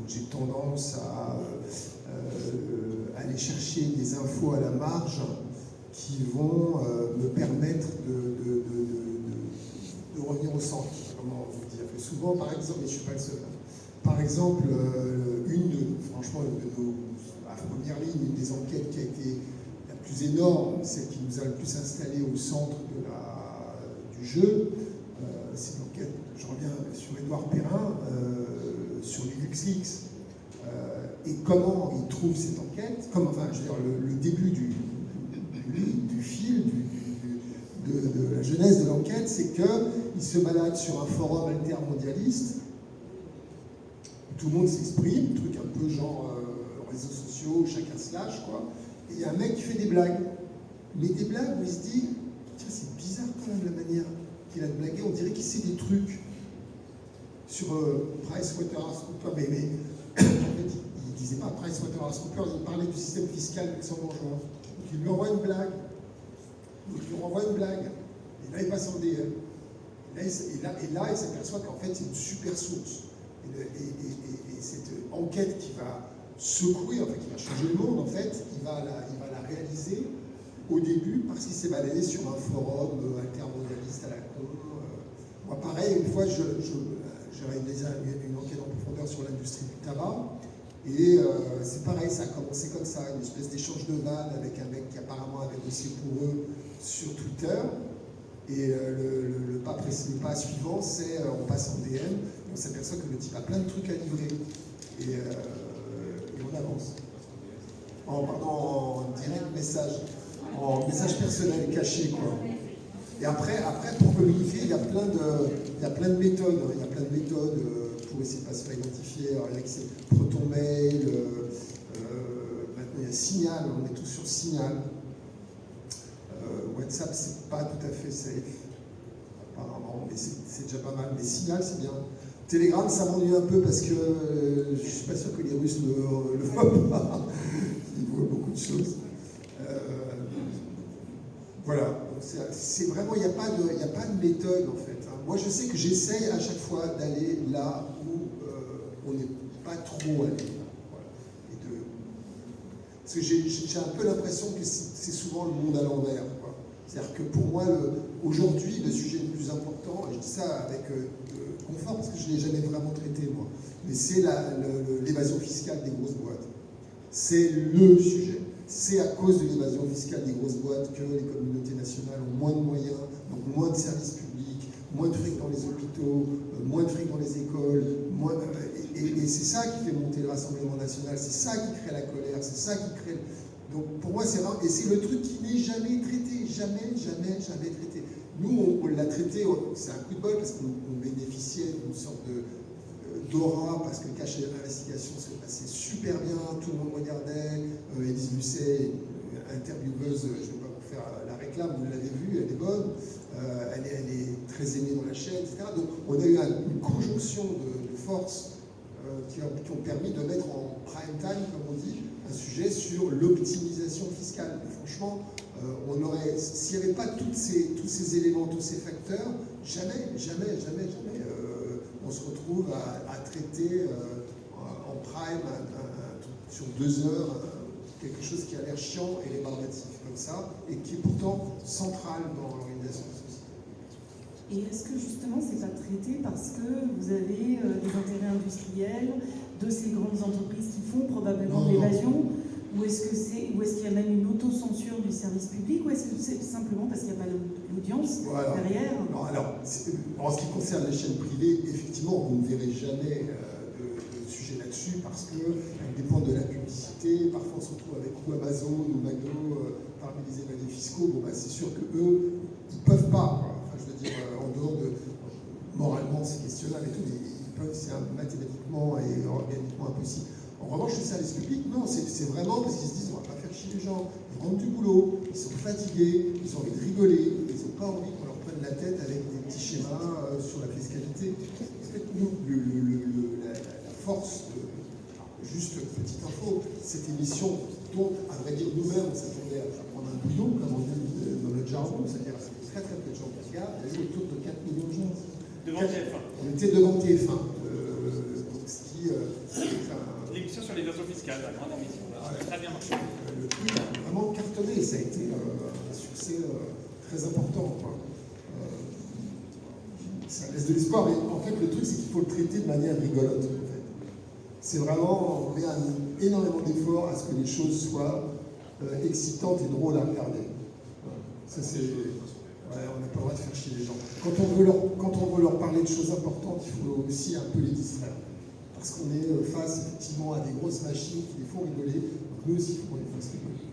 j'ai tendance à aller chercher des infos à la marge qui vont me permettre de revenir au centre. Comment vous dire? Et souvent, par exemple, et je ne suis pas le seul, par exemple, franchement, une de nos, à première ligne, une des enquêtes qui a été la plus énorme, celle qui nous a le plus installé au centre du jeu, c'est l'enquête, je reviens sur Édouard Perrin, sur les LuxLeaks. Et comment il trouve cette enquête, enfin, je veux dire, le début du fil, de la genèse de l'enquête, c'est qu'il se balade sur un forum altermondialiste, où tout le monde s'exprime, truc un peu genre réseaux sociaux, chacun se lâche, quoi. Et il y a un mec qui fait des blagues. Mais des blagues où il se dit, tiens, c'est bizarre quand même la manière qu'il a de blaguer, on dirait qu'il sait des trucs sur PricewaterhouseCoopers, mais en fait, il disait pas PricewaterhouseCoopers, il parlait du système fiscal luxembourgeois. Donc il lui envoie une blague. Donc il lui renvoie une blague. Et là, il passe en DM. Et là, il s'aperçoit qu'en fait, c'est une super source. Et cette enquête qui va secouer, enfin, qui va changer le monde, en fait, il va la réaliser au début parce qu'il s'est baladé sur un forum altermondialiste à la con. Moi, pareil, une fois, j'ai réalisé une enquête en profondeur sur l'industrie du tabac. Et c'est pareil, ça a commencé comme ça, une espèce d'échange de vannes avec un mec qui apparemment avait bossé pour eux sur Twitter. Et le pas suivant, c'est on passe en DM, et on s'aperçoit que le type a plein de trucs à livrer. Et on avance. En direct message, en message personnel caché, quoi. Et après, pour communiquer, il y a plein de méthodes. Il y a plein de méthodes pour essayer de ne pas se faire identifier. Alors, il y a ProtonMail, maintenant il y a Signal, on est tous sur Signal. WhatsApp, c'est pas tout à fait safe, apparemment, mais c'est déjà pas mal. Mais Signal, c'est bien. Telegram, ça m'ennuie un peu parce que je suis pas sûr que les Russes le voient pas. Ils voient beaucoup de choses. Voilà. C'est vraiment, il n'y a pas de méthode en fait. Moi, je sais que j'essaye à chaque fois d'aller là où on n'est pas trop allé. Voilà. Parce que j'ai un peu l'impression que c'est souvent le monde à l'envers. C'est-à-dire que pour moi, aujourd'hui, le sujet le plus important, et je dis ça avec confort parce que je ne l'ai jamais vraiment traité, moi, mais c'est l'évasion fiscale des grosses boîtes. C'est le sujet. C'est à cause de l'évasion fiscale des grosses boîtes que les communautés nationales ont moins de moyens, donc moins de services publics, moins de fric dans les hôpitaux, moins de fric dans les écoles, et c'est ça qui fait monter le Rassemblement national, c'est ça qui crée la colère, c'est ça qui crée... Donc pour moi c'est rare, et c'est le truc qui n'est jamais traité, jamais traité. Nous on l'a traité, c'est un coup de bol parce qu'on bénéficiait d'une sorte d'aura parce que le cachet de l'investigation se passait super bien, tout le monde regardait, Élise Lucet, intervieweuse, je ne vais pas vous faire la réclame, vous l'avez vue, elle est bonne, elle est très aimée dans la chaîne, etc. Donc on a eu une conjonction de forces qui ont permis de mettre en prime time, comme on dit, un sujet sur l'optimisation fiscale. Et franchement, s'il n'y avait pas tous ces éléments, tous ces facteurs, jamais on se retrouve à traiter en prime sur 2 heures quelque chose qui a l'air chiant et rébarbatif comme ça, et qui est pourtant central dans l'organisation de la société. Et est-ce que justement c'est pas traité parce que vous avez des intérêts industriels de ces grandes entreprises qui font probablement de l'évasion, ou est-ce qu'il y a même une autocensure du service public, ou est-ce que c'est simplement parce qu'il n'y a pas l'audience derrière? Non, alors, en ce qui concerne les chaînes privées, effectivement, vous ne verrez jamais de sujet là-dessus parce qu'elles dépendent de la publicité. Parfois, on se retrouve avec Amazon ou McDo parmi les évadés fiscaux. Bon, c'est sûr qu'eux, ils ne peuvent pas. Enfin, je veux dire, en dehors de... Moralement, c'est questionnable et tout, mais ils peuvent, c'est mathématiquement et organiquement impossible. En revanche, le service public, non, c'est vraiment parce qu'ils se disent on va pas faire chier les gens, ils rentrent du boulot, ils sont fatigués, ils ont envie de rigoler, ils n'ont pas envie qu'on leur prenne la tête avec des petits schémas sur la fiscalité. En fait, nous, la force juste petite info, cette émission dont, à vrai dire, nous-mêmes, on s'attendait à prendre un bouillon, comme on dit dans notre jargon, c'est-à-dire très peu de gens qui regardent, il y a eu autour de 4 millions de gens. Devant TF1. On était devant TF1. Donc, ce qui est Pascal, la grande émission. Très bien marché. Le prix a vraiment cartonné, ça a été un succès très important, quoi. Ça laisse de l'espoir, mais en fait le truc c'est qu'il faut le traiter de manière rigolote. En fait. C'est vraiment, on met énormément d'efforts à ce que les choses soient excitantes et drôles à regarder. Ça c'est, ouais, on n'a pas le droit de faire chier les gens. Quand on veut leur parler de choses importantes, il faut aussi un peu les distraire. Parce qu'on est face effectivement à des grosses machines qui les font rigoler, donc nous aussi il faut qu'on les fasse rigoler.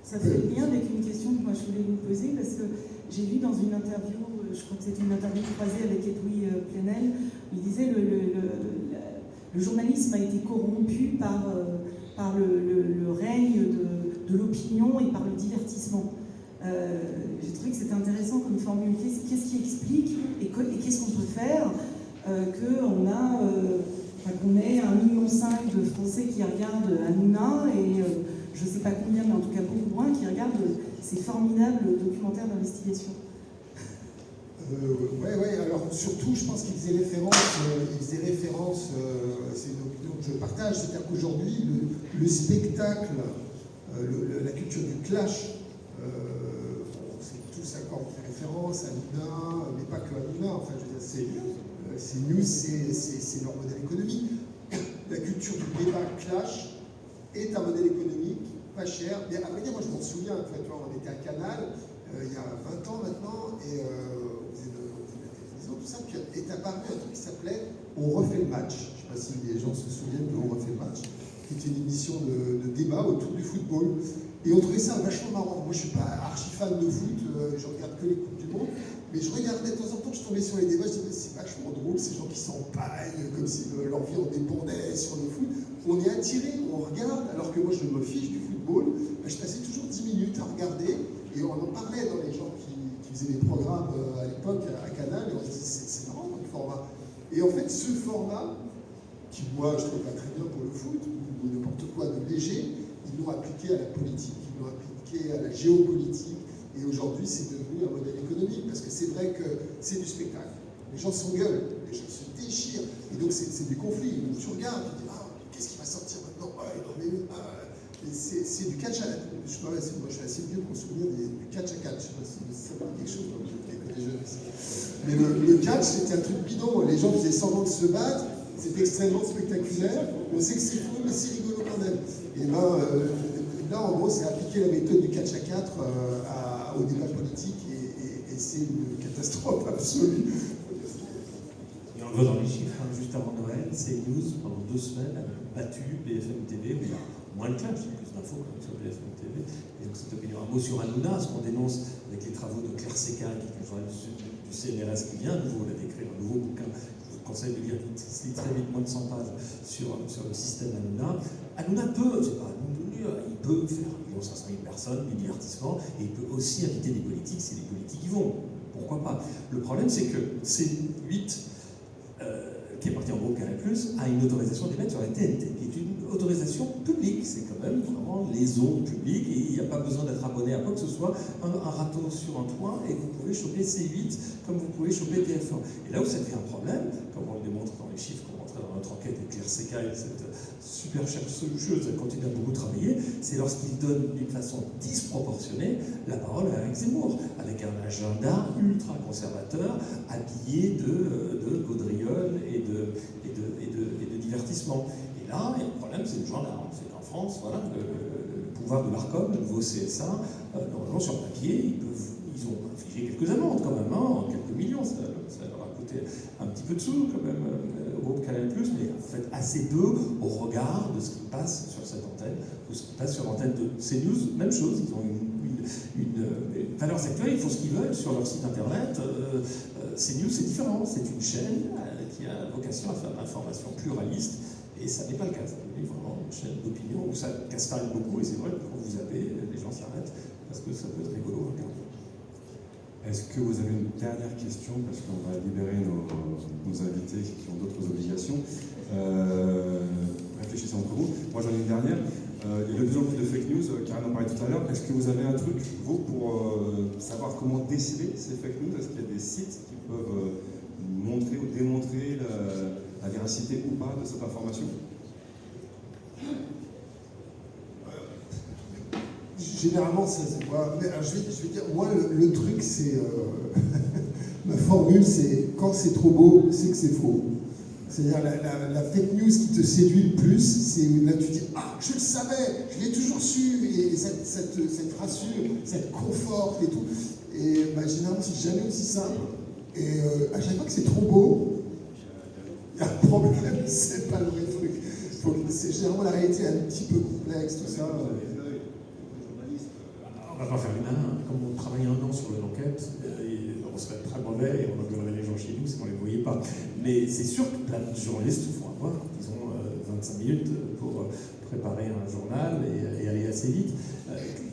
Ça fait le lien avec une question que moi je voulais vous poser, parce que j'ai lu dans une interview, je crois que c'était une interview croisée avec Edoui Plenel, il disait le journalisme a été corrompu par le règne de l'opinion et par le divertissement. J'ai trouvé que c'était intéressant comme formule. Qu'est-ce qui explique et qu'est-ce qu'on peut faire qu'on ait 1,5 million de Français qui regardent Hanouna et je ne sais pas combien, mais en tout cas beaucoup moins, qui regardent ces formidables documentaires d'investigation. Ouais, alors surtout, je pense qu'il faisait référence, c'est une opinion que je partage, c'est-à-dire qu'aujourd'hui, le spectacle, la culture du clash, on sait tous à quoi on fait référence, à Hanouna, mais pas que Hanouna, enfin, je veux dire, c'est news, c'est leur modèle économique. La culture du débat clash est un modèle économique pas cher. Mais à vrai dire, moi je m'en souviens, en fait, on était à Canal il y a 20 ans maintenant, et on faisait de la télévision, tout ça, puis est apparu un truc qui s'appelait On refait le match. Je ne sais pas si les gens se souviennent de On refait le match, qui était une émission de débat autour du football. Et on trouvait ça vachement marrant. Moi je ne suis pas archi fan de foot, je regarde que les Coupes du Monde. Mais je regardais de temps en temps, je tombais sur les débats, je disais c'est vachement drôle, ces gens qui s'empaillent comme si leur vie en dépendait sur le foot. On est attiré, on regarde, alors que moi je me fiche du football. Je passais toujours 10 minutes à regarder, et on en parlait dans les gens qui faisaient des programmes à l'époque à Canal, et on se disait c'est marrant le format. Et en fait ce format, qui moi je trouve pas très bien pour le foot, ou n'importe quoi de léger, ils l'ont appliqué à la politique, ils l'ont appliqué à la géopolitique. Et aujourd'hui, c'est devenu un modèle économique, parce que c'est vrai que c'est du spectacle. Les gens s'engueulent, les gens se déchirent, et donc c'est du conflit. Donc tu regardes, tu dis, qu'est-ce qui va sortir maintenant? C'est du catch à... moi, je suis assez vieux pour me souvenir du catch à catch. Je sais pas si ça parle quelque chose, les jeunes ici. Mais le catch, c'était un truc bidon. Les gens faisaient semblant de se battre, c'était extrêmement spectaculaire. On sait que c'est fou, mais c'est rigolo quand même. Et là, en gros, c'est appliquer la méthode du catch à 4 au débat politique et c'est une catastrophe absolue. Et on le voit dans les chiffres, juste avant Noël, CNews, pendant 2 semaines, a battu BFM TV, où il y a moins de clash, il y a plus d'infos comme sur BFM TV. Et donc cette opinion, un mot sur Hanouna, ce qu'on dénonce avec les travaux de Claire Séquin, qui est une journaliste du CNRS qui vient à nouveau d'écrire un nouveau bouquin. Je vous conseille de lire, c'est très vite, moins de 100 pages sur le système Hanouna. Hanouna peut, c'est pas il peut faire 1 500 000 personnes, du divertissement, et il peut aussi inviter des politiques si les politiques y vont. Pourquoi pas? Le problème, c'est que C8, qui est parti en groupe Canal+, a une autorisation d'émettre sur la TNT, qui est une autorisation publique. C'est quand même vraiment les ondes publiques, et il n'y a pas besoin d'être abonné à quoi que ce soit. Un râteau sur un toit, et vous pouvez choper C8 comme vous pouvez choper TF1. Et là où ça devient un problème, comme on le démontre dans les chiffres qu'on montrait dans notre enquête avec Claire Séquin, cette super chercheuse, elle continue à beaucoup travailler, c'est lorsqu'il donne d'une façon disproportionnée la parole à Éric Zemmour, avec un agenda ultra conservateur, habillé de gaudrioles et de divertissement. Et là, il y a un problème, c'est le gendarme. C'est qu'en France, voilà, le pouvoir de l'Arcom, le nouveau CSA, normalement sur papier, ils ont infligé quelques amendes quand même, quelques millions, ça leur a coûté un petit peu de sous quand même au groupe Canal+, mais en fait assez peu au regard de ce qui passe sur cette antenne, ou ce qui passe sur l'antenne de CNews. Même chose, ils ont une valeur actuelle, ils font ce qu'ils veulent sur leur site internet. CNews c'est différent, c'est une chaîne qui a vocation à faire de l'information pluraliste, et ça n'est pas le cas, c'est vraiment une chaîne d'opinion où ça castagne beaucoup, et c'est vrai que quand vous avez, les gens s'arrêtent, parce que ça peut être rigolo à regarder. Est-ce que vous avez une dernière question, parce qu'on va libérer nos invités qui ont d'autres obligations. Réfléchissez entre vous. Moi j'en ai une dernière. Il y a de plus en plus de fake news, Karine en parlait tout à l'heure. Est-ce que vous avez un truc, vous, pour savoir comment déceler ces fake news? Est-ce qu'il y a des sites qui peuvent montrer ou démontrer la véracité ou pas de cette information? généralement, ça se voit. Mais alors, je vais dire, moi, le truc, c'est. Ma formule, c'est quand c'est trop beau, c'est que c'est faux. C'est-à-dire, la fake news qui te séduit le plus, c'est là, tu dis ah, je le savais, je l'ai toujours su, et ça te rassure, ça te conforte et tout. Et généralement, c'est jamais aussi simple. Et à chaque fois que c'est trop beau, il y a un problème, c'est pas le vrai truc. Donc, c'est généralement la réalité un petit peu complexe, tout ça. On va pas faire une main, comme on travaille un an sur l'enquête, on serait très mauvais et on engueulerait les gens chez nous si on ne les voyait pas. Mais c'est sûr que plein de journalistes font avoir, ils ont 25 minutes pour préparer un journal et aller assez vite.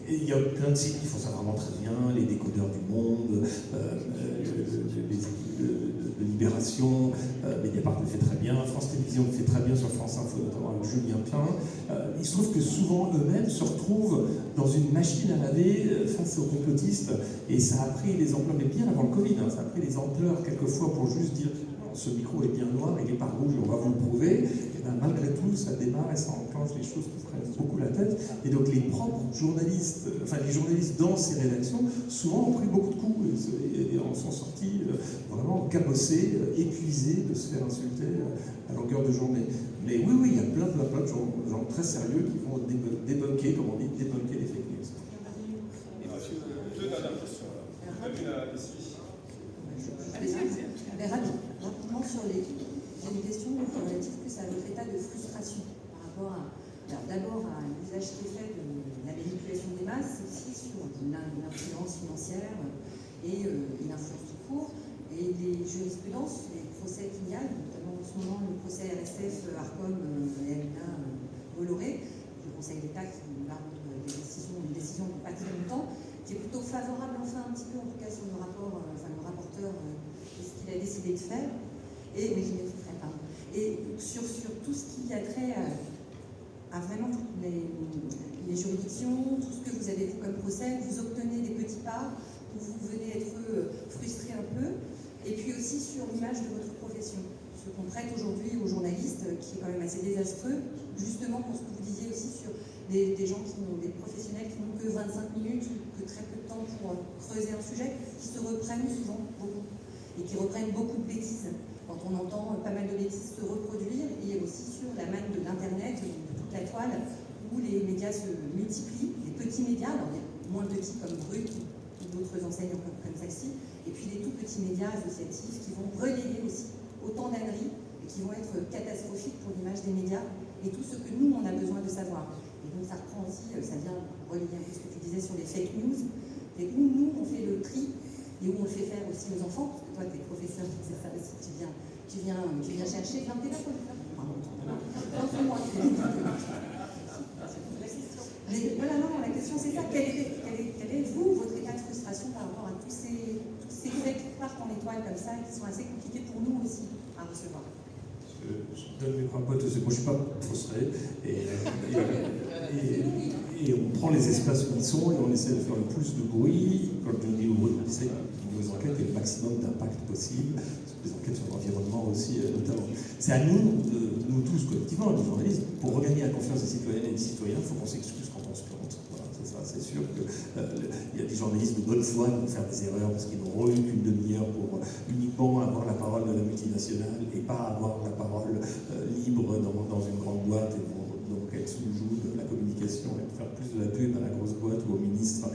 Il y a plein de sites qui font ça vraiment très bien, les décodeurs du Monde, les équipes de Libération, Mediapart le fait très bien, France Télévisions le fait très bien sur France Info, notamment avec Julien Plein. Il se trouve que souvent eux-mêmes se retrouvent dans une machine à laver face aux complotistes, et ça a pris les ampleurs, mais bien avant le Covid, hein, ça a pris les ampleurs quelquefois pour juste dire ce micro est bien noir, il n'est pas rouge, on va vous le prouver. Et bien, malgré tout, ça démarre et ça enclenche des choses qui prennent beaucoup la tête. Et donc les propres journalistes, enfin les journalistes dans ces rédactions, souvent ont pris beaucoup de coups et en sont sortis vraiment cabossés, épuisés de se faire insulter à longueur de journée. Mais oui, il y a plein de gens très sérieux qui vont débunker, comme on dit, débunker les fake news. Deux dernières questions. Rapidement sur les... J'ai une question relative plus à votre état de frustration par rapport à... Alors d'abord à l'usage qui est fait de la manipulation des masses, aussi sur l'influence financière et l'influence tout court, et les jurisprudences, les procès qu'il y a, notamment en ce moment le procès RSF, Arcom et Amina Bolloré, le Conseil d'État qui va rendre une décision de pas très longtemps, qui est plutôt favorable enfin un petit peu en tout cas sur le rapport, le rapporteur et ce qu'il a décidé de faire, et sur tout ce qui a trait à vraiment toutes les juridictions, tout ce que vous avez comme procès, vous obtenez des petits pas, où vous venez être frustré un peu, et puis aussi sur l'image de votre profession, ce qu'on prête aujourd'hui aux journalistes, qui est quand même assez désastreux, justement pour ce que vous disiez aussi sur des gens des professionnels qui n'ont que 25 minutes, que très peu de temps pour creuser un sujet, qui se reprennent souvent beaucoup, et qui reprennent beaucoup de bêtises. Quand on entend pas mal de bêtises se reproduire, et aussi sur la manne de l'Internet, de toute la toile, où les médias se multiplient, les petits médias, alors des moins petits comme Brut ou d'autres enseignes comme celle-ci, et puis des tout petits médias associatifs qui vont relayer aussi autant d'âneries et qui vont être catastrophiques pour l'image des médias et tout ce que nous, on a besoin de savoir. Et donc ça reprend aussi, ça vient relayer un peu ce que tu disais sur les fake news, et où nous, on fait le tri et où on le fait faire aussi aux enfants, parce que toi, tu es professeur, c'est ça aussi, tu viens chercher. Non, t'es là pour le faire. Pardon, mais voilà, non, la question c'est ça. Quel est, vous, votre état de frustration par rapport à tous ces faits qui partent en étoile comme ça, et qui sont assez compliqués pour nous aussi à recevoir? Je donne mes propos, moi je ne suis pas frustré, et on prend les espaces où ils sont et on essaie de faire le plus de bruit. Quand je dis au bruit, on essaie que nos enquêtes aient le maximum d'impact possible, des enquêtes sur l'environnement aussi notamment. C'est à nous, nous tous collectivement, les journalistes, pour regagner la confiance des citoyennes et des citoyens, il faut qu'on s'excuse quand on se plante. Voilà, c'est ça, c'est sûr qu'il y a des journalistes de bonne foi qui vont faire des erreurs parce qu'ils n'auront eu qu'une demi-heure pour uniquement avoir la parole de la multinationale et pas avoir la parole libre dans une grande boîte et donc être sous le joug de la communication et faire plus de la pub à la grosse boîte ou au ministre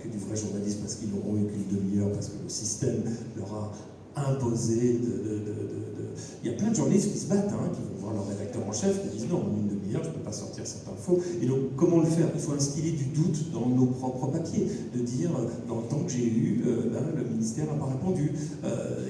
que du vrai journalisme parce qu'ils n'auront eu qu'une demi-heure parce que le système leur a imposé Il y a plein de journalistes qui se battent, qui vont voir leur rédacteur en chef, qui disent non, en une demi-heure, je ne peux pas sortir cette info. Et donc, comment le faire? Il faut instiller du doute dans nos propres papiers, de dire, dans le temps que j'ai eu, le ministère n'a pas répondu.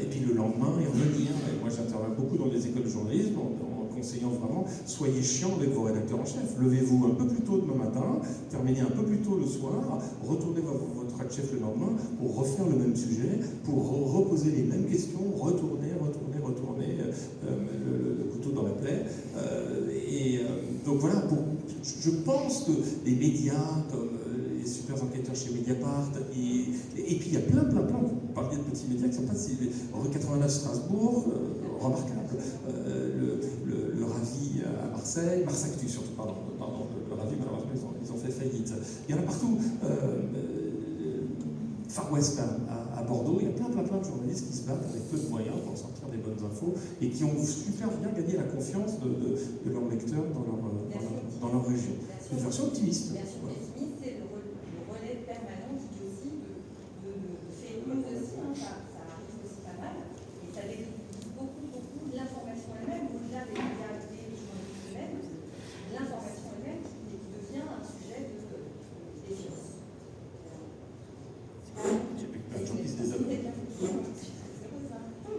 Et puis le lendemain, et revenir. Et moi, j'interviens beaucoup dans les écoles de journalisme, en conseillant vraiment, soyez chiants avec vos rédacteurs en chef. Levez-vous un peu plus tôt demain matin, terminez un peu plus tôt le soir, retournez voir votre chef le lendemain pour refaire le même sujet, pour reposer les mêmes questions, retourner le couteau dans la plaie. Donc voilà, je pense que les médias comme les super enquêteurs chez Mediapart, et puis il y a plein, vous parliez de petits médias qui sont pas si... Rue 89 Strasbourg, remarquable, le Ravi à Marseille, Marsactu surtout, pardon, ravi, malheureusement, ils ont fait faillite. Il y en a partout. Far West à Bordeaux, il y a plein de journalistes qui se battent avec peu de moyens pour sortir des bonnes infos et qui ont super bien gagné la confiance de leurs lecteurs dans leur région. C'est une version optimiste. Version pessimiste, c'est le relais permanent qui dit aussi de fake news aussi, hein, ça arrive aussi pas mal, et ça décrit beaucoup l'information elle-même, au-delà des médias et des journalistes eux-mêmes, l'information elle-même qui devient un sujet de défiance. Plein de gens qui se désabonnent.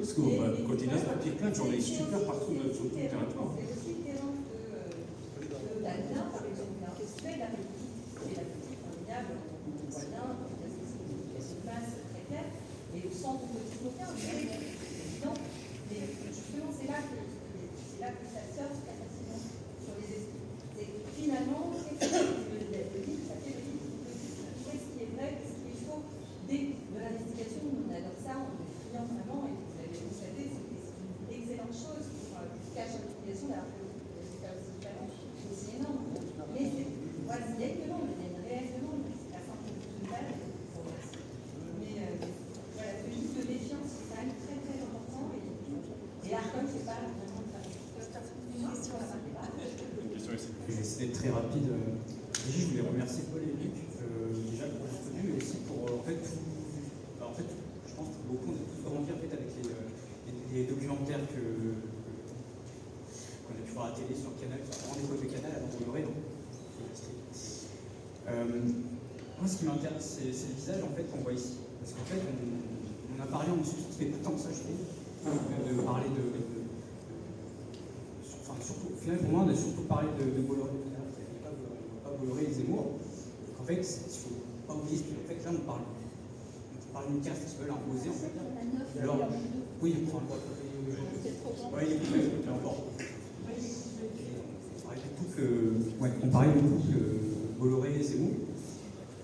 Parce qu'on va continuer à dire plein de journalistes super partout sur tout le territoire. C'est aussi le terrain de Dalvin, par exemple, qui fait la politique formidable, on voit bien, il y a ce passe très clair, et sans tout petit aucun, c'est évident. Mais justement, c'est là que ça surfe très facilement sur les esprits. C'est finalement, qu'est-ce qui est ça fait le livre, qu'est-ce qui est vrai, qu'est-ce qui est faux. Dès de l'investigation, on adore ça, on est friand vraiment, et vous l'avez constaté, c'est une excellente chose pour cacher l'utilisation d'avoir fait aussi différent, c'est aussi énorme. Mais voilà, il y a une demande, il y a une réelle demande, c'est la simple de base, mais voilà, ce livre de défiance, c'est quand même très très important, et l'ARCOM, c'est pas vraiment une question à part débat. Je vais essayer d'être très rapide. Déjà, je voulais remercier Paul et Luc, déjà pour la tenue, mais aussi pour en fait, je pense que beaucoup on a tous grandi en fait, avec les documentaires qu'on a pu voir à la télé sur Canal, sur la grande époque de Canal avant Bolloré. Moi, ce qui m'intéresse, c'est le visage en fait qu'on voit ici. Parce qu'en fait, on a parlé ensuite, ça fait tout le temps que ça, je trouve, de parler enfin, surtout, au final, pour moi, on a surtout parlé de Bolloré. Pas Bolloré et Zemmour. En fait, il ne faut pas oublier ce en fait, là, on parle d'une caste qui se veulent imposer. En fait. Alors, oui, on prend le droit de oui, il est encore. On parlait beaucoup que Bolloré et Zemmour.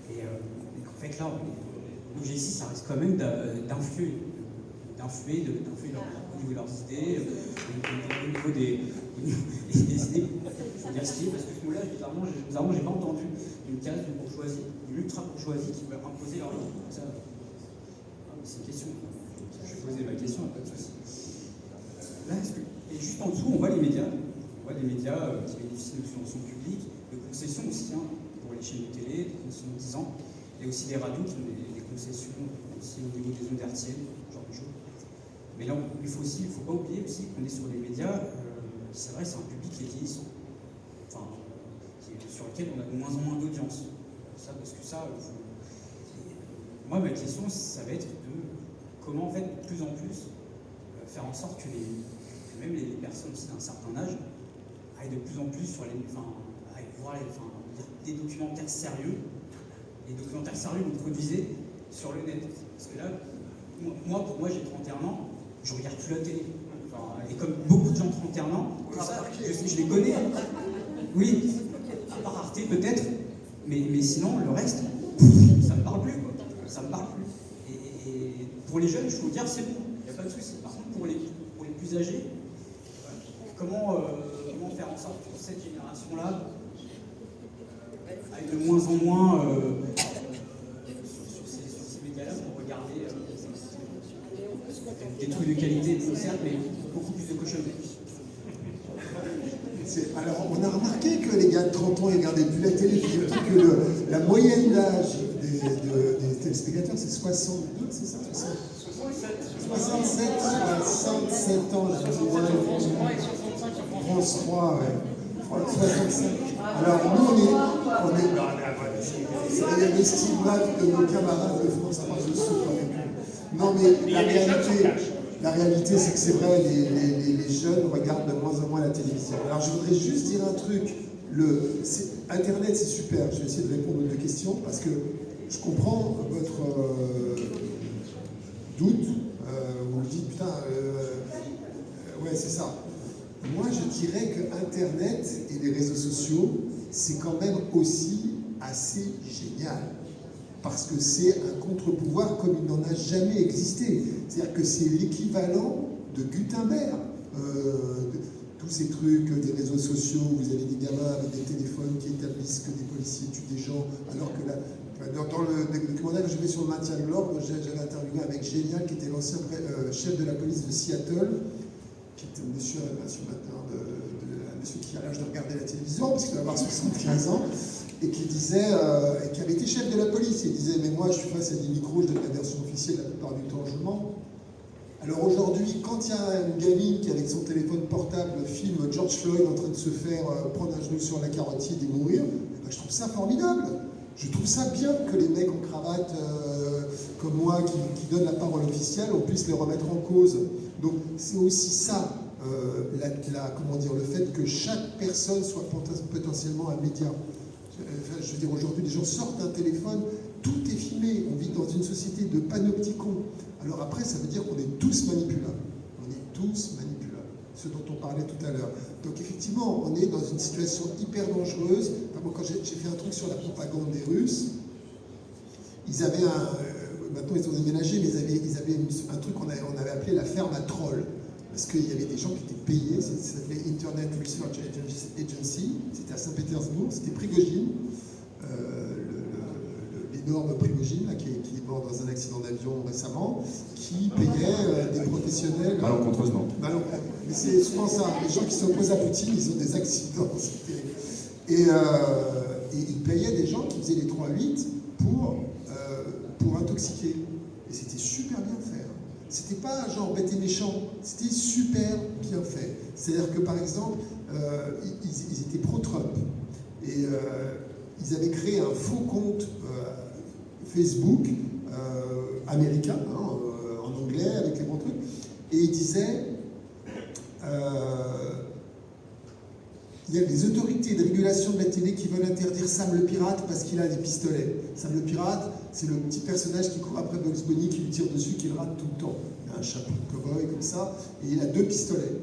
Et en fait, là, l'objectif ici, ça reste quand même d'influer au niveau de leurs idées, au niveau des idées. Parce que ce mot-là, bizarrement, j'ai pas entendu une case de bourgeoisie, une ultra-bourgeoisie qui veut imposer leur langue. C'est une question. Je vais poser ma question, pas de souci. Là, et juste en dessous, on voit les médias. On voit des médias qui bénéficient de subventions publiques, de concessions aussi, hein, pour les chaînes de télé, des concessions de 10 ans. Il y a aussi des radios qui ont des concessions aussi au niveau des ondes hertziennes, ce genre de choses. Mais là, il faut pas oublier aussi qu'on est sur des médias, c'est vrai, c'est un public qui est vieillissant. Enfin, sur lequel on a de moins en moins d'audience. Ça, parce que ça, moi, ma question, ça va être de comment, en fait, de plus en plus, faire en sorte que même les personnes aussi d'un certain âge aillent de plus en plus sur des documentaires sérieux. Les documentaires sérieux vous produisez sur le net. Parce que là, pour moi, j'ai 31 ans, je regarde plus la télé. Et comme beaucoup de gens de 31 ans, ça, je les connais. Oui, à part Arte peut-être, mais sinon, le reste, ça me parle plus. Quoi. Ça me parle plus. Et pour les jeunes, je peux vous dire, c'est bon, il n'y a pas de souci. Par contre, pour les plus âgés, comment faire en sorte que cette génération-là aille de moins en moins sur ces médias-là pour regarder des trucs de qualité, certes, mais beaucoup plus de cochonneries. Alors, on a remarqué que les gars de 30 ans, ils regardaient plus la télé, que la moyenne d'âge des téléspectateurs, c'est 62, c'est ça 67 ans, la France 3, ouais. 65. Alors, nous, on est c'est les stigmates de nos camarades de France 3, je suis convaincu. Non, mais la réalité, c'est que c'est vrai, les jeunes regardent de moins en moins la télévision. Alors, je voudrais juste dire un truc. Internet, c'est super. Je vais essayer de répondre aux deux questions parce que je comprends votre doute. Vous me dites, putain, ouais, c'est ça. Moi, je dirais que Internet et les réseaux sociaux, c'est quand même aussi assez génial. Parce que c'est un contre-pouvoir comme il n'en a jamais existé. C'est-à-dire que c'est l'équivalent de Gutenberg. tous ces trucs des réseaux sociaux, où vous avez des gamins avec des téléphones qui établissent que des policiers tuent des gens, alors que dans le documentaire que j'ai fait sur le maintien de l'ordre, j'avais interviewé un mec génial qui était l'ancien chef de la police de Seattle, qui était un monsieur maintenant, un monsieur qui a l'âge de regarder la télévision, parce qu'il doit avoir 75 ans, et qui disait, et qui avait été chef de la police, il disait, mais moi je suis face à des micros, je donne la version officielle, la plupart du temps je mens. Alors aujourd'hui, quand il y a une gamine qui avec son téléphone portable filme George Floyd en train de se faire prendre un genou sur la carotide et mourir, ben, je trouve ça formidable. Je trouve ça bien que les mecs en cravate comme moi qui donnent la parole officielle, on puisse les remettre en cause. Donc c'est aussi ça, comment dire, le fait que chaque personne soit potentiellement un média. Je veux dire, aujourd'hui, les gens sortent un téléphone, tout est filmé. On vit dans une société de panopticons. Alors après, ça veut dire qu'on est tous manipulables. On est tous manipulables. Ce dont on parlait tout à l'heure. Donc effectivement, on est dans une situation hyper dangereuse. Enfin, moi, quand j'ai fait un truc sur la propagande des Russes, ils avaient maintenant ils ont déménagé, mais ils avaient un truc qu'on avait appelé la ferme à trolls. Parce qu'il y avait des gens qui étaient payés, ça s'appelait Internet Research Agency, c'était à Saint-Pétersbourg, c'était Prigogine, l'énorme Prigogine là, qui est mort dans un accident d'avion récemment, qui payait des professionnels. Malencontreusement. Mais c'est souvent ça, les gens qui s'opposent à Poutine, ils ont des accidents. Et ils payaient des gens qui faisaient les 3-8 pour intoxiquer. Et c'était super bien fait. C'était pas genre bête et méchant, c'était super bien fait. C'est-à-dire que par exemple, ils étaient pro-Trump et ils avaient créé un faux compte Facebook américain, en anglais, avec les bons trucs, et ils disaient il y a des autorités de régulation de la télé qui veulent interdire Sam le pirate parce qu'il a des pistolets. Sam le pirate, c'est le petit personnage qui court après Bugs Bunny, qui lui tire dessus, qui le rate tout le temps. Il a un chapeau de cow-boy comme ça, et il a 2 pistolets.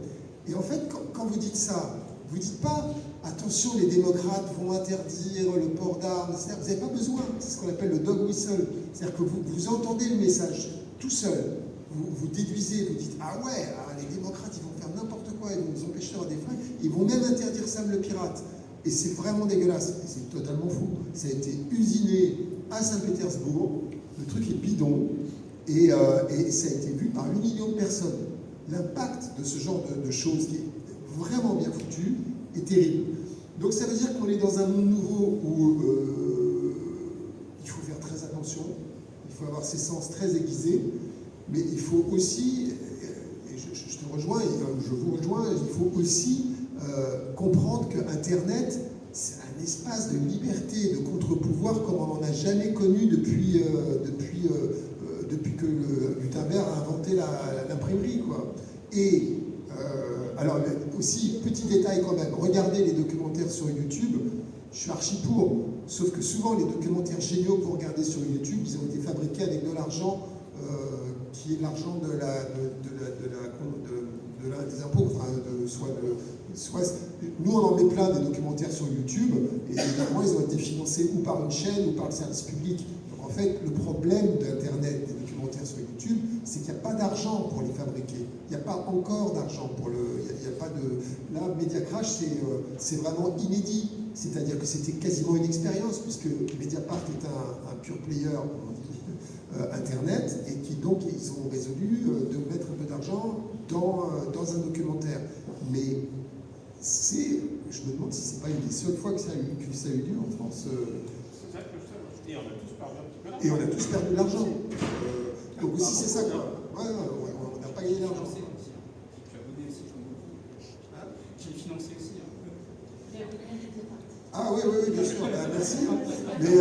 Et en fait, quand vous dites ça, vous ne dites pas « attention, les démocrates vont interdire le port d'armes », vous n'avez pas besoin, c'est ce qu'on appelle le dog whistle. C'est-à-dire que vous entendez le message tout seul, vous déduisez, vous dites « ah ouais, les démocrates, ils vont faire n'importe quoi, ils vont nous empêcher d'avoir des fringues, ils vont même interdire Sam le pirate ». Et c'est vraiment dégueulasse, et c'est totalement fou. Ça a été usiné à Saint-Pétersbourg, le truc est bidon, et ça a été vu par 8 millions de personnes. L'impact de ce genre de choses qui est vraiment bien foutu est terrible. Donc ça veut dire qu'on est dans un monde nouveau où il faut faire très attention, il faut avoir ses sens très aiguisés, mais il faut aussi, et je te rejoins, je vous rejoins, il faut aussi comprendre que Internet, c'est un espace de liberté, de contre-pouvoir comme on n'en a jamais connu depuis que Gutenberg a inventé l'imprimerie, quoi. Et alors aussi, petit détail quand même, regardez les documentaires sur YouTube, je suis archi pour, sauf que souvent les documentaires géniaux pour regarder sur YouTube, ils ont été fabriqués avec de l'argent qui est l'argent des impôts, enfin, nous on en met plein des documentaires sur YouTube, et évidemment ils ont été financés ou par une chaîne ou par le service public. Donc en fait, le problème d'Internet, des documentaires sur YouTube, c'est qu'il n'y a pas d'argent pour les fabriquer. Il n'y a pas encore d'argent pour le... Il y a pas de... Là, Mediacrash, c'est vraiment inédit. C'est-à-dire que c'était quasiment une expérience, puisque Mediapart est un pure player, Internet, et qui donc ils ont résolu de mettre un peu d'argent dans un documentaire. Mais je me demande si c'est pas une des seules fois que ça a eu lieu en France. Et on a tous perdu un petit peu d'argent. Et on a tous perdu de l'argent. Donc aussi c'est ça quoi. Ouais, on n'a pas gagné d'argent. Tu as abonné aussi comme beaucoup. Qui est financé aussi. Ah oui, bien sûr, merci. Mais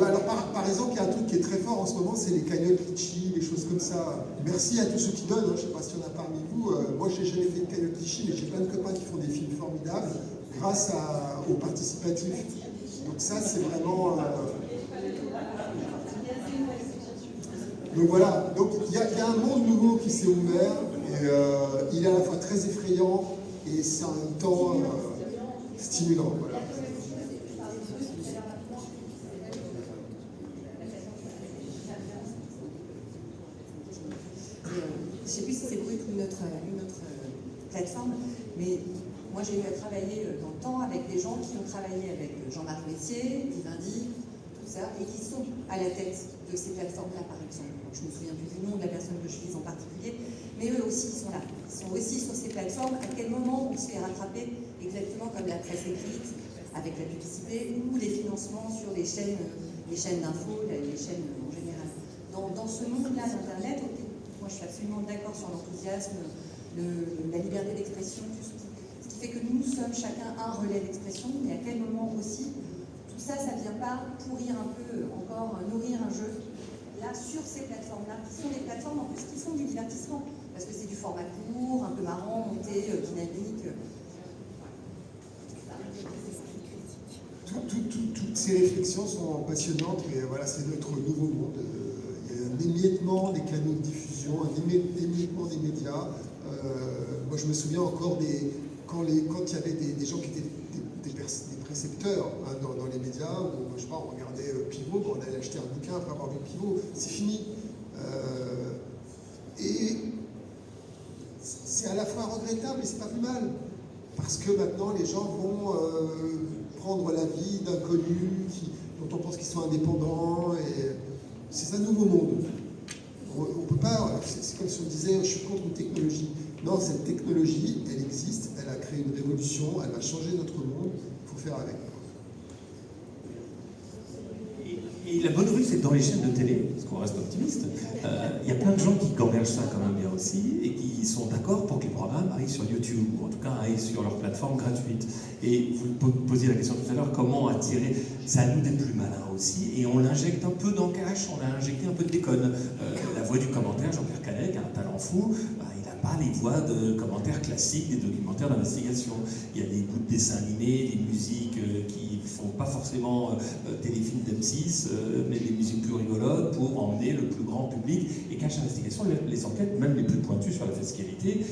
alors par exemple, il y a un truc qui est très fort en ce moment, c'est les cagnottes Litchi, les choses comme ça. Merci à tous ceux qui donnent, je ne sais pas s'il y en a parmi vous. Moi, je n'ai jamais fait de cagnotte Litchi, mais j'ai plein de copains qui font des films formidables grâce au participatif. Donc ça, c'est vraiment... Donc voilà, donc il y a un monde nouveau qui s'est ouvert, et il est à la fois très effrayant, et c'est en même temps stimulant. Voilà. Je ne sais plus si c'est Brut ou une autre plateforme, mais moi j'ai eu à travailler dans le temps avec des gens qui ont travaillé avec Jean-Marc Messier, Vivendi, tout ça, et qui sont à la tête de ces plateformes-là, par exemple. Donc, je me souviens plus du nom de la personne que je vise en particulier, mais eux aussi ils sont là. Ils sont aussi sur ces plateformes. À quel moment on se fait rattraper, exactement comme la presse écrite, avec la publicité, ou les financements sur les chaînes d'infos, les chaînes en général. Dans ce monde-là d'Internet, moi je suis absolument d'accord sur l'enthousiasme, la liberté d'expression, tout ce qui fait que nous sommes chacun un relais d'expression, mais à quel moment aussi tout ça, ça ne vient pas pourrir un peu, encore nourrir un jeu, là, sur ces plateformes-là, qui sont des plateformes en plus qui font du divertissement, parce que c'est du format court, un peu marrant, monté, dynamique. Toutes ces réflexions sont passionnantes, mais voilà, c'est notre nouveau monde. Il y a un émiettement des canaux de diffusion, un émiettement des médias. Moi, je me souviens encore quand il y avait des gens qui étaient des précepteurs hein, dans les médias, où je sais pas, on regardait Pivot, on allait acheter un bouquin après avoir vu Pivot, c'est fini. Et c'est à la fois regrettable, mais c'est pas plus mal. Parce que maintenant, les gens vont prendre l'avis d'inconnus dont on pense qu'ils sont indépendants. Et c'est un nouveau monde. On peut pas. C'est comme si on disait je suis contre une technologie. Non, cette technologie, elle existe, elle a créé une révolution, elle va changer notre monde. Il faut faire avec. Et la bonne nouvelle, c'est que dans les chaînes de télé, parce qu'on reste optimiste, il y a plein de gens qui gambergent ça quand même bien aussi, et qui sont d'accord pour que les programmes arrivent sur YouTube, ou en tout cas arrivent sur leur plateforme gratuite. Et vous posiez la question tout à l'heure, comment attirer, c'est à nous d'être plus malins aussi, et on l'injecte un peu dans cash, on a injecté un peu de déconne. La voix du commentaire, Jean-Pierre Canet, qui a un talent fou, il n'a pas les voix de commentaires classiques des documentaires d'investigation. Il y a des bouts de dessins animés, des musiques qui font pas forcément téléfilms d'M6, mais des musiques plus rigolotes pour emmener le plus grand public. Et Cash Investigation, les enquêtes, même les plus pointues sur la fiscalité,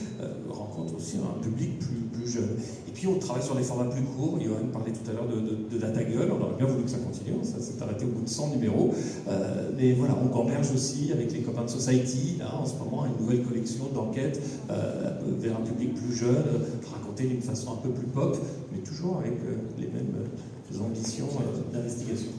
rencontrent aussi un public plus jeune. Et puis on travaille sur des formats plus courts. Johan parlait tout à l'heure de Data Gueule, on aurait bien voulu que ça continue, ça s'est arrêté au bout de 100 numéros. Mais voilà, on gamberge aussi avec les copains de Society, là en ce moment, une nouvelle collection d'enquêtes vers un public plus jeune, racontées d'une façon un peu plus pop, mais toujours avec les mêmes ambitions d'investigation.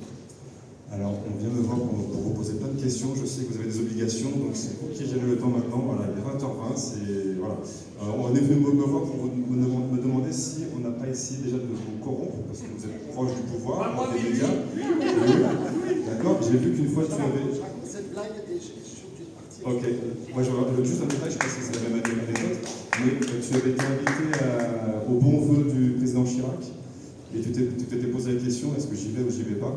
Alors, on vient me voir pour vous poser plein de questions. Je sais que vous avez des obligations, donc c'est vous qui gérez le temps maintenant. Voilà, il est 20h20. Voilà. On est venu me voir pour me demander si on n'a pas essayé déjà de vous corrompre, parce que vous êtes proche du pouvoir, des médias. D'accord. J'ai vu qu'une fois tu avais. Cette blague, et je suis obligé de partir. Ok. Moi, je regarde juste un détail, je ne sais pas si c'est la même anecdote, mais tu avais été invité au bon vœu du président Chirac, et tu t'étais posé la question est-ce que j'y vais ou j'y vais pas?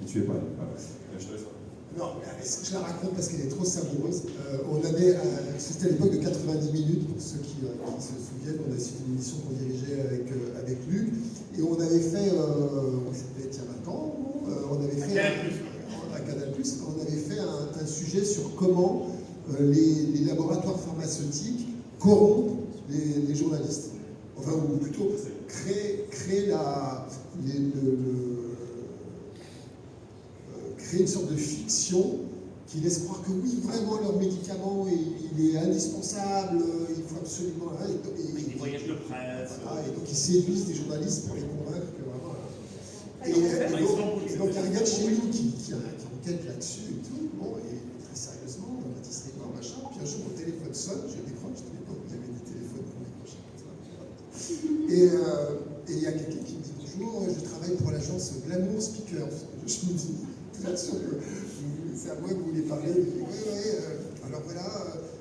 Tu es pas là. Voilà. Je te laisse. Non, je la raconte parce qu'elle est trop savoureuse. C'était à l'époque de 90 minutes, pour ceux qui se souviennent, c'était une émission qu'on dirigeait avec Luc, et on avait fait, c'était il y a 20 ans, on avait fait à Canal+, on avait fait un sujet sur comment les laboratoires pharmaceutiques corrompent les journalistes. Enfin, ou plutôt créer une sorte de fiction qui laisse croire que oui, vraiment, leur médicament, il est indispensable, il faut absolument... Des voyages de presse... Et donc ils séduisent des journalistes pour les convaincre que vraiment... Et donc il y a un gars de chez nous qui enquête là-dessus et tout, bon, et très sérieusement, on a dit c'est quoi, machin, puis un jour mon téléphone sonne, je décroche, à l'époque, il y avait des téléphones qu'on décrochait comme ça. Et il y a quelqu'un qui me dit bonjour, je travaille pour l'agence Glamour Speakers. Je me dis... C'est à moi que vous voulez parler. Oui. Alors voilà,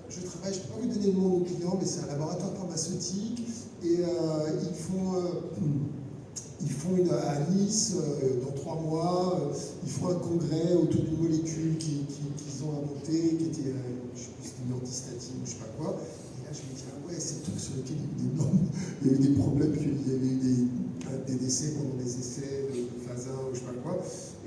je travaille, je ne peux pas vous donner le nom de mon client, mais c'est un laboratoire pharmaceutique et ils font à Nice, dans 3 mois, ils font un congrès autour d'une molécule qu'ils ont inventée, qui était, je ne sais plus, une antistatine ou je ne sais pas quoi. Et là, je me dis, ah ouais, c'est le truc sur lequel il y a eu des problèmes, qu'il y avait eu des décès pendant des essais de phase 1 ou je ne sais pas quoi.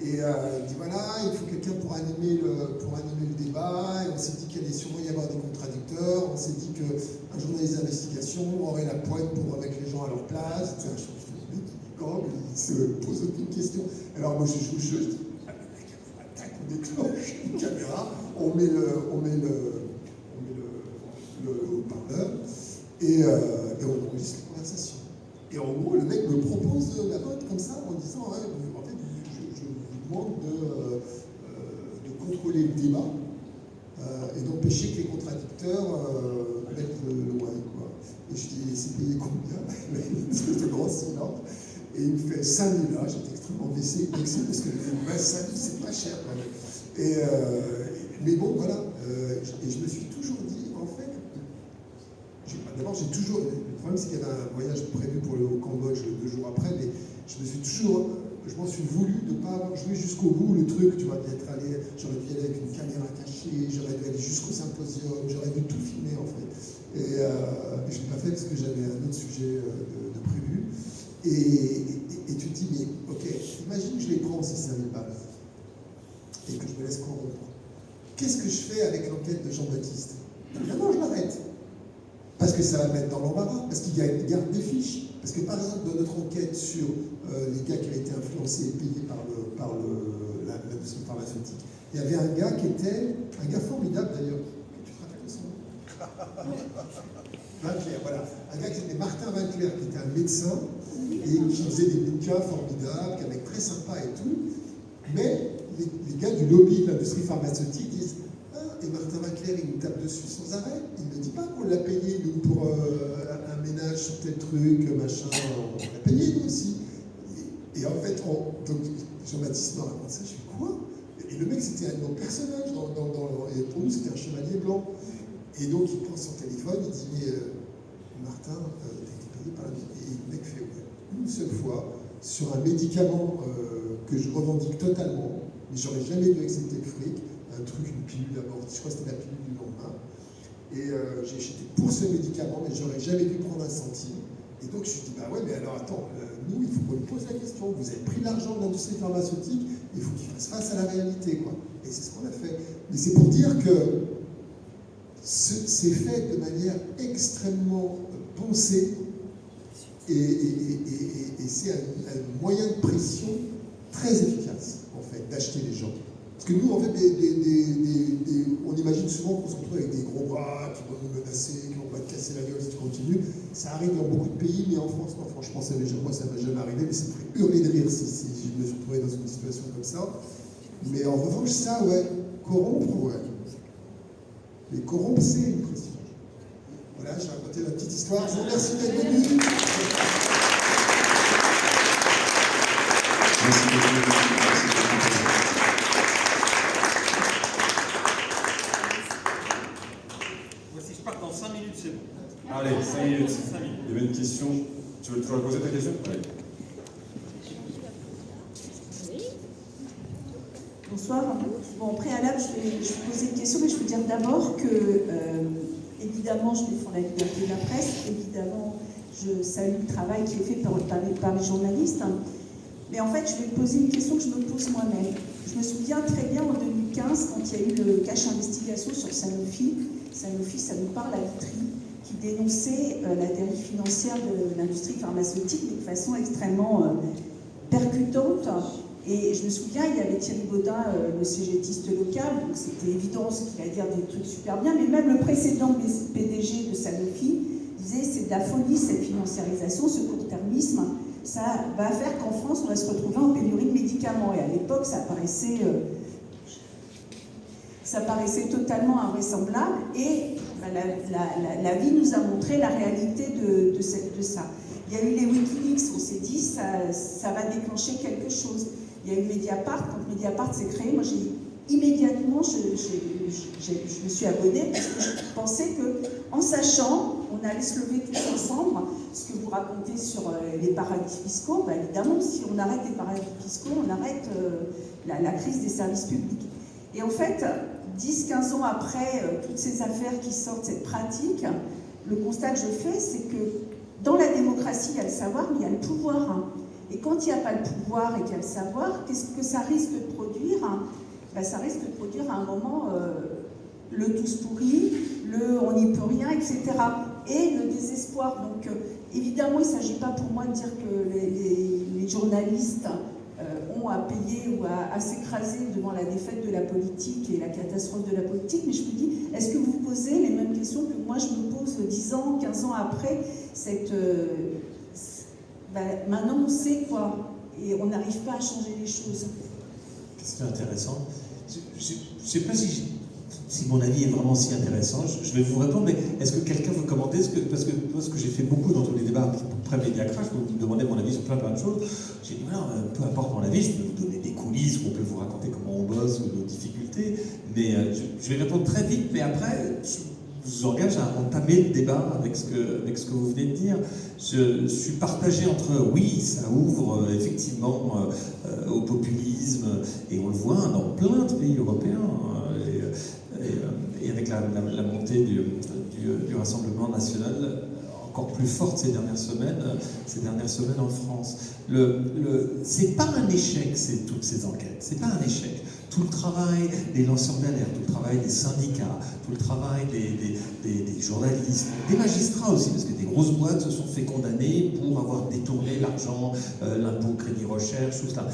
Et il dit voilà, il faut quelqu'un pour animer le débat. Et on s'est dit qu'il allait sûrement y avoir des contradicteurs. On s'est dit qu'un journaliste d'investigation aurait la pointe pour remettre les gens à leur place. Je trouve que le mec, il se pose aucune question. Alors moi je joue le jeu, je dis on déclenche une caméra, on met le haut-parleur. Et on enregistre la conversation. Et en gros, le mec me propose la vote comme ça, en disant, ouais, en fait, je vous demande de contrôler le débat et d'empêcher que les contradicteurs mettent le ouais, quoi. Et je dis, c'est payé combien? Une espèce de grand silence. Et il me fait 5 000 là, j'étais extrêmement vexé parce que 5 000 c'est pas cher quand même. Mais bon, voilà. Et je me suis toujours dit, en fait, d'abord j'ai toujours. Le problème c'est qu'il y avait un voyage prévu au Cambodge 2 jours après, mais je m'en suis voulu de ne pas avoir joué jusqu'au bout le truc, tu vois, d'être allé, j'aurais dû y aller avec une caméra cachée, j'aurais dû aller jusqu'au symposium, j'aurais dû tout filmer en fait. Et je ne l'ai pas fait parce que j'avais un autre sujet de prévu. Et tu te dis, mais ok, imagine que je les prends ces 5 000 balles et que je me laisse corrompre. Qu'est-ce que je fais avec l'enquête de Jean-Baptiste? Évidemment, je l'arrête. Parce que ça va me mettre dans l'embarras, parce qu'il garde des fiches. Parce que par exemple, dans notre enquête sur les gars qui avaient été influencés et payés par l'industrie pharmaceutique, il y avait un gars qui était, un gars formidable d'ailleurs, tu te rappelles de son nom? Vinclair, voilà. Un gars qui s'appelait Martin Vinclair, qui était un médecin et qui faisait des bouquins formidables, qui avait très sympa et tout. Mais les gars du lobby de l'industrie pharmaceutique disent et Martin Vinclair, il nous tape dessus sans arrêt. Il ne dit pas qu'on l'a payé, nous, pour un ménage sur tel truc, machin. On l'a payé, nous aussi. Et en fait, donc Jean-Baptiste me raconte ça, je fais quoi? Et le mec, c'était un autre personnage. Et pour nous, c'était un chevalier blanc. Et donc, il prend son téléphone, il dit mais Martin, t'as été payé par la vie. Et le mec fait une seule fois sur un médicament que je revendique totalement, mais j'aurais jamais dû accepter le fric. Un truc, une pilule abortive, je crois que c'était la pilule du lendemain. Et j'étais pour ce médicament, mais j'aurais jamais dû prendre un centime. Et donc je me suis dit, bah ouais, mais alors attends, nous, il faut qu'on lui pose la question. Vous avez pris l'argent de l'industrie pharmaceutique, il faut qu'il fasse face à la réalité, quoi. Et c'est ce qu'on a fait. Mais c'est pour dire que c'est fait de manière extrêmement pensée et c'est un moyen de pression très efficace, en fait, d'acheter les gens. Parce que nous, en fait, on imagine souvent qu'on se retrouve avec des gros bras qui vont nous menacer, qui vont pas te casser la gueule si tu continues. Ça arrive dans beaucoup de pays, mais en France, non, franchement, moi, ça m'est jamais arrivé, mais ça me ferait hurler de rire si je me suis retrouvé dans une situation comme ça. Mais en revanche, ça, ouais, corrompre, ouais. Mais corrompre, c'est une pression. Voilà, j'ai raconté la petite histoire. Je vous remercie d'être venus. Merci beaucoup. Voici, je pars dans 5 minutes, c'est bon. Allez, 5 minutes. 5 minutes. Il y avait une question. Tu veux toujours poser ta question? Allez. Bonsoir. Bon, au préalable, je vais poser une question, mais je veux dire d'abord que, évidemment, je défends la liberté de la presse, évidemment, je salue le travail qui est fait par les journalistes, mais en fait, je vais poser une question que je me pose moi-même. Je me souviens très bien en 2015, quand il y a eu le cache investigation sur Sanofi, ça nous parle à Vitry, qui dénonçait la dérive financière de l'industrie pharmaceutique mais de façon extrêmement percutante. Et je me souviens, il y avait Thierry Baudin, le cégétiste local, donc c'était évident ce qu'il allait dire des trucs super bien, mais même le précédent PDG de Sanofi disait c'est de la folie cette financiarisation, ce court-termisme, ça va faire qu'en France on va se retrouver en pénurie de médicaments. Et à l'époque, ça paraissait totalement invraisemblable et la vie nous a montré la réalité de ça. Il y a eu les Wikileaks, on s'est dit ça va déclencher quelque chose. Il y a eu Mediapart, quand Mediapart s'est créé, moi immédiatement je me suis abonnée parce que je pensais qu'en sachant, on allait se lever tous ensemble. Ce que vous racontez sur les paradis fiscaux, bah évidemment, si on arrête les paradis fiscaux, on arrête la crise des services publics. Et en fait, 10-15 ans après toutes ces affaires qui sortent, cette pratique, le constat que je fais, c'est que dans la démocratie, il y a le savoir, mais il y a le pouvoir. Et quand il n'y a pas le pouvoir et qu'il y a le savoir, qu'est-ce que ça risque de produire? Ça risque de produire à un moment le tous pourri, le on n'y peut rien, etc. Et le désespoir. Donc évidemment, il ne s'agit pas pour moi de dire que les journalistes ont bon, à payer ou à s'écraser devant la défaite de la politique et la catastrophe de la politique, mais je me dis, est-ce que vous posez les mêmes questions que moi je me pose 10 ans, 15 ans après maintenant on sait quoi, et on n'arrive pas à changer les choses. Question intéressante. Je ne sais pas si mon avis est vraiment si intéressant. Je vais vous répondre, mais est-ce que quelqu'un veut commenter parce que j'ai fait beaucoup dans tous les débats après Mediacrash, vous me demandez mon avis sur plein de choses. J'ai dit, voilà, peu importe mon avis, je peux vous donner des coulisses, ou on peut vous raconter comment on bosse ou nos difficultés, mais je vais répondre très vite, mais après, je vous engage à entamer le débat avec ce que vous venez de dire. Je suis partagé entre, oui, ça ouvre effectivement au populisme, et on le voit dans plein de pays européens, et avec la montée du Rassemblement national encore plus forte ces dernières semaines en France. C'est pas un échec, toutes ces enquêtes, c'est pas un échec. Tout le travail des lanceurs d'alerte, tout le travail des syndicats, tout le travail des journalistes, des magistrats aussi, parce que des grosses boîtes se sont fait condamner pour avoir détourné l'argent, l'impôt, crédit recherche, tout cela.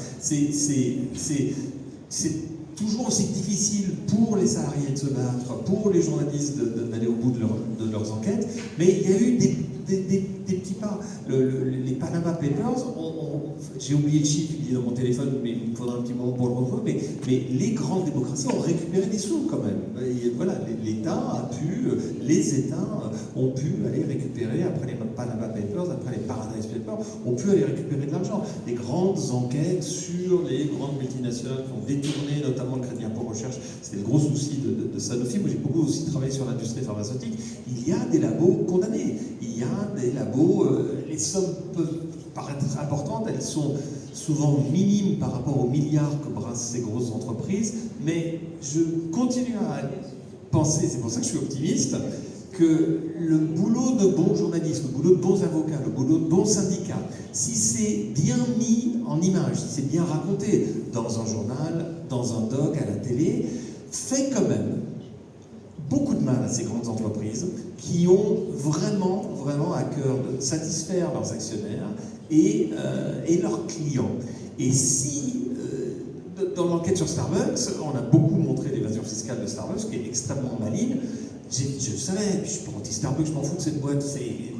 C'est toujours aussi difficile pour les salariés de se battre, pour les journalistes d'aller au bout de leurs enquêtes, mais il y a eu des petits pas. Les Panama Papers, j'ai oublié le chiffre, il est dans mon téléphone, mais il me faudra un petit moment pour le retrouver, mais les grandes démocraties ont récupéré des sous quand même. Et voilà, les États ont pu aller récupérer, après les Panama Papers, après les Paradise Papers, ont pu aller récupérer de l'argent. Les grandes enquêtes sur les grandes multinationales qui ont détourné notamment le crédit impôt recherche, c'était le gros souci de Sanofi. Moi j'ai beaucoup aussi travaillé sur l'industrie pharmaceutique. Il y a des labos condamnés, il y a des labos, les sommes peuvent paraître importantes, elles sont souvent minimes par rapport aux milliards que brassent ces grosses entreprises, mais je continue à penser, c'est pour ça que je suis optimiste, que le boulot de bons journalistes, le boulot de bons avocats, le boulot de bons syndicats, si c'est bien mis en image, si c'est bien raconté dans un journal, dans un doc, à la télé, fait quand même beaucoup de mal à ces grandes entreprises qui ont vraiment, vraiment à cœur de satisfaire leurs actionnaires et leurs clients. Et si, dans l'enquête sur Starbucks, on a beaucoup montré l'évasion fiscale de Starbucks, qui est extrêmement maligne. Je le savais, puis je suis pas anti-Starbucks, je m'en fous de cette boîte,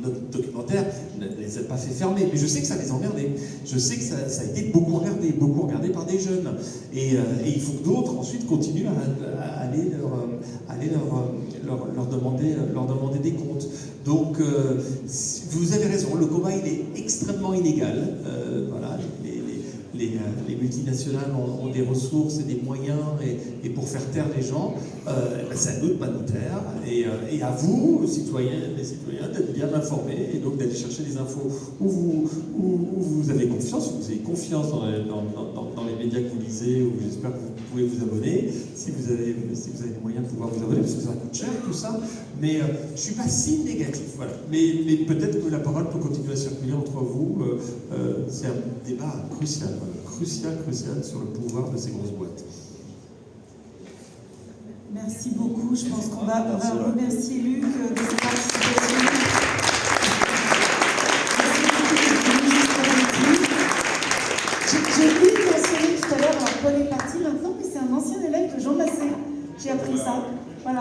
notre documentaire ne les a pas fait fermer, mais je sais que ça les emmerdait, je sais que ça a été beaucoup regardé par des jeunes, et il faut que d'autres ensuite continuent à aller leur demander des comptes. Donc, vous avez raison, le combat il est extrêmement inégal, voilà, les multinationales ont des ressources et des moyens, et pour faire taire les gens, c'est à nous de ne pas nous taire, et à vous, citoyens et citoyens, d'être bien informés, et donc d'aller chercher des infos où vous avez confiance, où vous avez confiance dans les médias que vous lisez, où j'espère que vous pouvez vous abonner, si vous avez les moyens de pouvoir vous abonner, parce que ça coûte cher tout ça, mais je ne suis pas si négatif, voilà. Mais peut-être que la parole peut continuer à circuler entre vous, c'est un débat crucial, voilà. Crucial sur le pouvoir de ces grosses boîtes. Merci beaucoup. Je pense qu'on va remercier Luc de sa participation. J'ai vu mentionner tout à l'heure, alors Paul est parti maintenant, mais c'est un ancien élève de Jean Massé. J'ai appris ça.